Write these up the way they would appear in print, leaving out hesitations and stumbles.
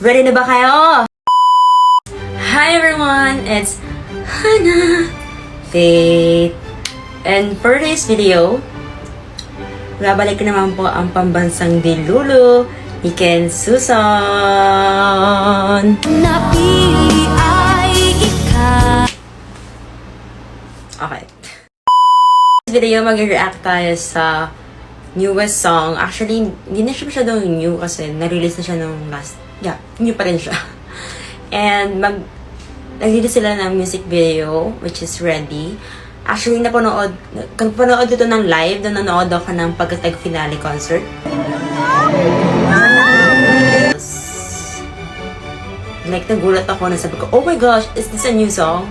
Ready na ba kayo? Hi everyone! It's Hannah, Faith, and for today's video, babalik naman po ang pambansang Dilulu ni Ken Susan. Napili ay ikaw. Okay. This video, mag-react tayo sa newest song. Actually, hindi na siya masyadong new kasi na-release na siya nung last. Yeah, new pa rin siya. And nag-release sila ng music video, which is Ready. Actually, napanood dito ng live, nanonood ako ng pagkatag finale concert. Like, nagulat ako na sabi ko, oh my gosh, is this a new song?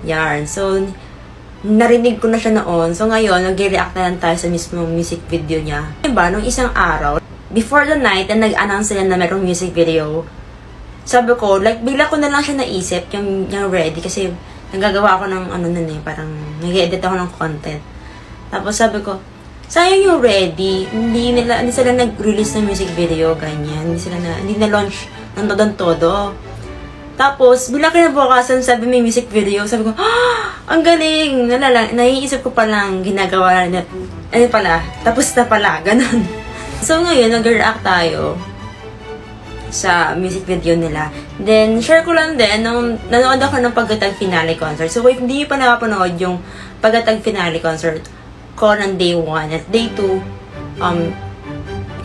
Yarn. So, narinig ko na siya noon. So, ngayon, nag-react na lang tayo sa mismong music video niya. Diba, nung isang araw, before the night, na nag-announce sila na merong music video, sabi ko, like, bigla ko na lang siya naisip, yung Ready, kasi nagagawa ako ng parang nag-edit ako ng content. Tapos sabi ko, sayang yung Ready, hindi sila nag-release ng music video, ganyan. Hindi na launch ng todo. Tapos, bigla kinabukasan, sabi may music video, sabi ko, ang galing! Naiisip ko palang ginagawa na, tapos na pala, ganun. So, ngayon, nag-react tayo sa music video nila. Then, share ko lang din, nung nanood ako ng pagkatag finale concert. So, if hindi pa nakapanood yung pagkatag finale concert ko ng day 1 at day 2,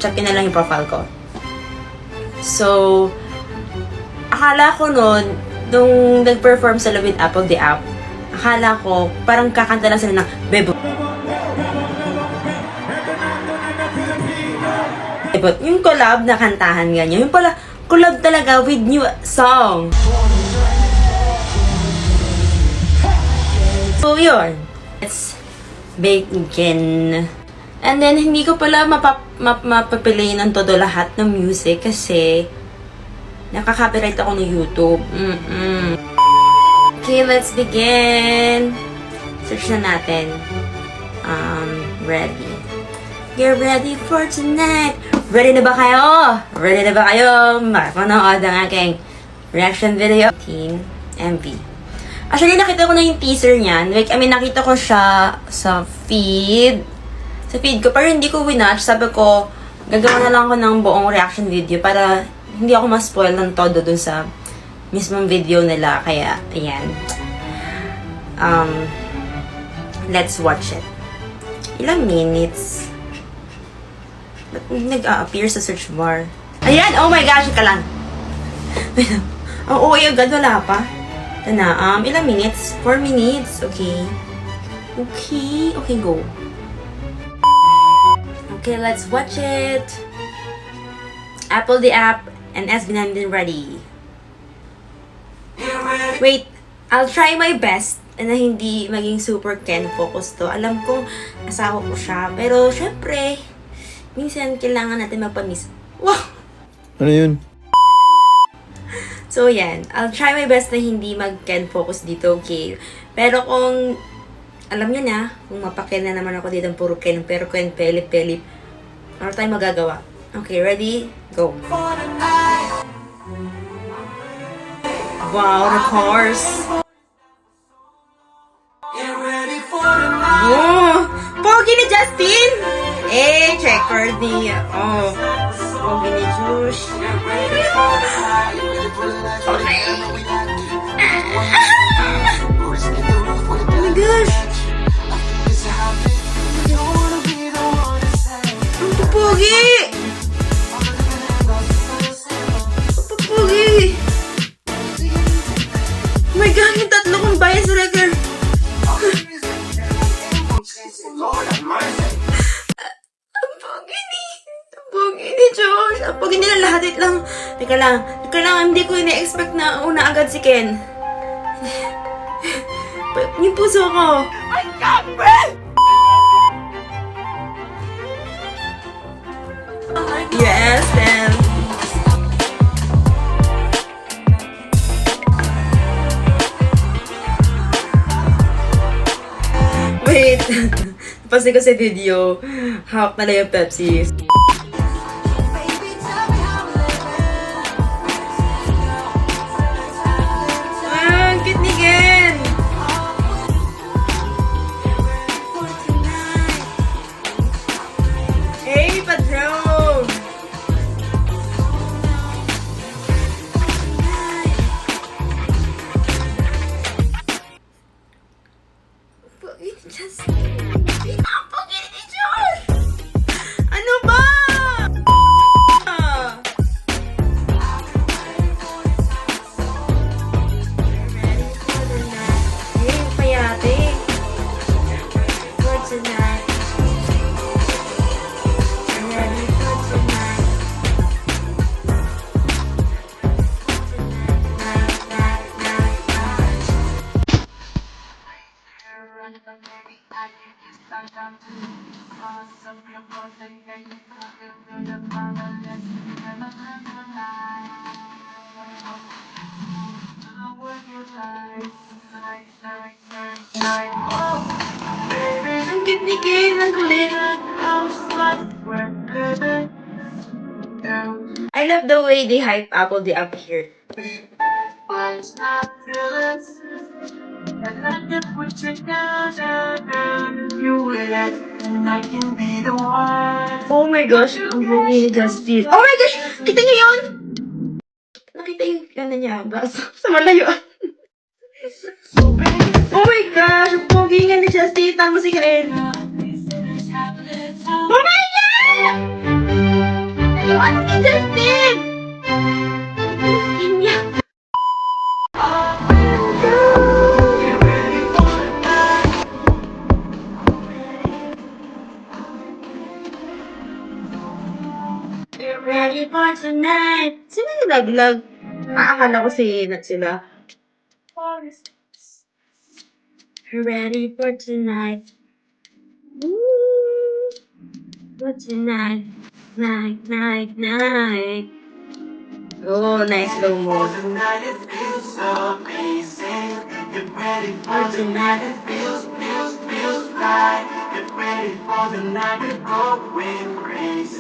check na lang yung profile ko. So, akala ko nun, nung nag-perform sila with Apple the App, akala ko, parang kakanta lang sila ng Bebo. But yung collab na kantahan ganyan, yung pala, collab talaga with new song. So, yun. Let's begin. And then, hindi ko pala mapapilay ng todo lahat ng music kasi nakaka-copyright ako ng YouTube. Okay, let's begin. Search na natin. Ready. Get ready for tonight. Ready na ba kayo? Ready na ba kayo? Mapanood ang aking reaction video. 18 MV. Actually, nakita ko na yung teaser niyan. Like, nakita ko siya sa feed. Sa feed ko. Pero hindi ko winatch. Sabi ko, gagawa na lang ako ng buong reaction video para hindi ako ma-spoil ng todo dun sa mismong video nila. Kaya, ayan. Let's watch it. Ilang minutes? Ba't nag-a-appear sa search bar? Ayan! Oh my gosh! Ika lang. Oo, agad. Wala pa. Ito na. Ilang minutes? 4 minutes. Okay. Okay, go. Okay, let's watch it. Apple the App and SB19 Ready. Wait. I'll try my best na hindi maging super Ken focus to. Alam kong asawa ko siya. Pero, syempre, minsan kailangan natin magpa-miss. Wow! Ano yun? So, yan. I'll try my best na hindi mag-Ken focus dito, okay? Pero kung, alam nyo na, kung mapaken na naman ako dito ng puro Ken, pero Ken, pelip, ano tayong magagawa? Okay, ready? Go! Wow, the chorus! Oh! Pogi ni Justin! Checker ni... Oh. Pogi ni Josh. Okay. Oh my gosh! Ang pogi! Pogi! Oh my God! Yung tatlo kong bias record! Josh, ang pogi nila lahat lang. Teka lang, hindi ko ina-expect na una agad si Ken. Yung puso ko. My God, bro! Yes, then. Wait. Napasig ko sa video. Hawak na lang yung Pepsi. Justin, ang kulit. I love the way they hype Apple the up here. Oh my gosh, ang bunyi ni Justin. Oh my gosh, kita niyo yun? Nakita yung ano niya, baso sa malayo. Oh my gosh, ang pogi nga ni Justin. Tama si Karen. Oh my God! Yung ano ni Justin? Yung skin niya. Get ready for tonight. Sino yung naglag? Akala ko sila. Ready for tonight. Woo! For tonight. Night. Oh, nice slow mo. For tonight.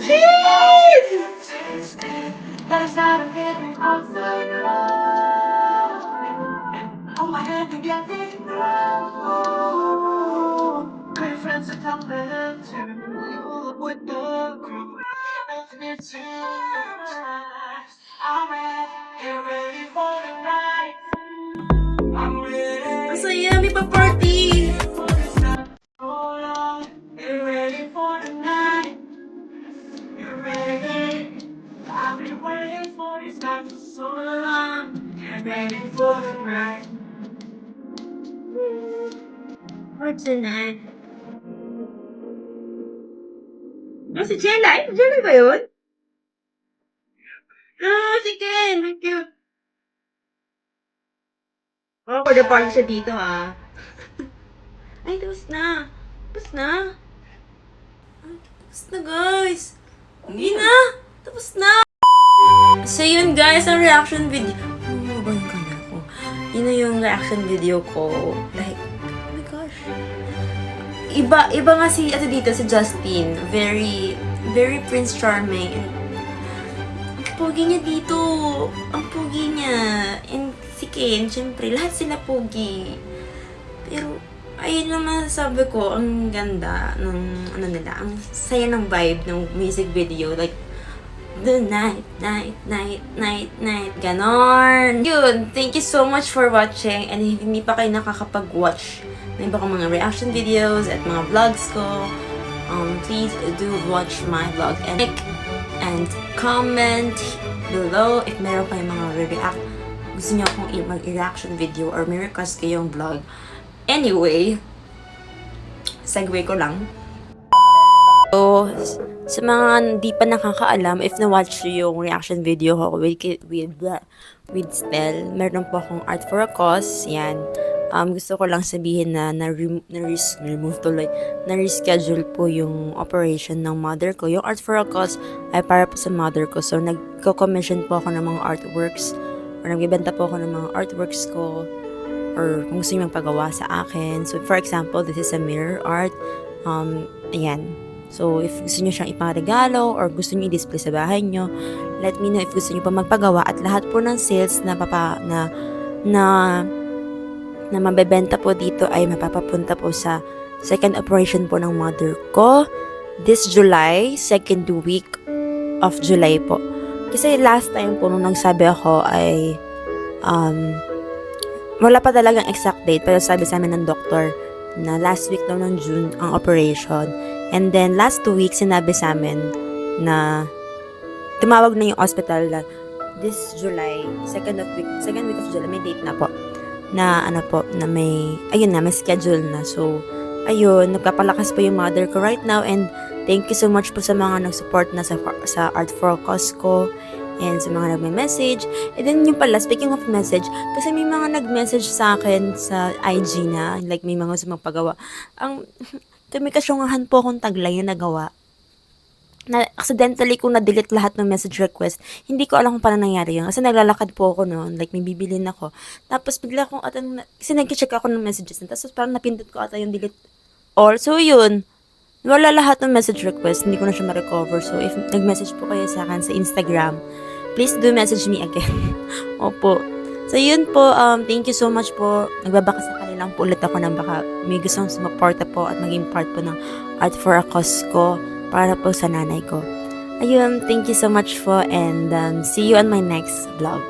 Jeez! Ang saya, may pa-party! For tonight. Oh, si Jella? Jella ba yun? Oh, si Ken! Ang cute. Oh, for the party siya dito, ah. Ay, tapos na. Tapos na. Ay, tapos na, guys. Hindi na. Tapos na. So, yun, guys, ang reaction video. Oh, ba yung camera ko? Yun na yung reaction video ko. Like, oh my gosh. Iba nga si, dito, si Justin. Very Prince Charming. And, ang pogi niya dito. Ang pogi niya. And si Ken, syempre, lahat sila pogi. Pero, ayun lang masasabi ko, ang ganda ng, ang saya ng vibe ng music video. Like, the night, ganon. Yun, thank you so much for watching. And if hindi pa kayo nakakapag-watch ng iba kong mga reaction videos at mga vlogs ko, please do watch my vlog and like and comment below if meron kayong mga re-react. Gusto niyo akong mag-reaction video or may request kayong vlog. Anyway, segue ko lang. So, sa mga di pa nakakaalam, if na-watch yung reaction video ko with Stel, meron po akong Art for a Cause. Yan. Gusto ko lang sabihin na na-reschedule po yung operation ng mother ko. Yung Art for a Cause ay para po sa mother ko. So, nagko-commission po ako ng mga artworks or nagbibenta po ako ng mga artworks ko or kung gusto nyo magpagawa sa akin. So, for example, this is a mirror art. Ayan. So, if gusto nyo siyang iparegalo or gusto nyo i-display sa bahay nyo, let me know if gusto nyo pa magpagawa. At lahat po ng sales na mabebenta po dito ay mapapapunta po sa second operation po ng mother ko this July, second week of July po. Kasi last time po nung nagsabi ako ay wala pa talagang exact date pero sabi sa amin ng doktor na last week daw ng June ang operation. And then, last 2 weeks, sinabi sa amin na tumawag na yung hospital na this July, second week of July, may date na po. Na may schedule na. So, ayun, nagpapalakas po yung mother ko right now. And thank you so much po sa mga nag-support na sa Art for a Cause ko. And sa mga nagme-message. And then yung pala, speaking of message, kasi may mga nag-message sa akin sa IG na, like may mga sumagpagawa. May kasyungahan po akong taglay na nagawa. Na accidentally ko na-delete lahat ng message request. Hindi ko alam kung paano nangyari yun. Kasi naglalakad po ako noon. Like, may bibilin ako. Tapos, bigla akong kasi nag-check ako ng messages. Tapos, parang napindot ko ata yung delete all. So, yun. Wala lahat ng message request, hindi ko na siya ma-recover. So, if nag-message po kayo sa akin sa Instagram, please do message me again. Opo. So, yun po. Thank you so much po. Nagbabaka sa kanila po ulit ako ng baka may gustong sumuporta po at maging part po ng Art for a Cause ko para po sa nanay ko. Ayun, thank you so much po and see you on my next vlog.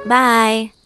Bye!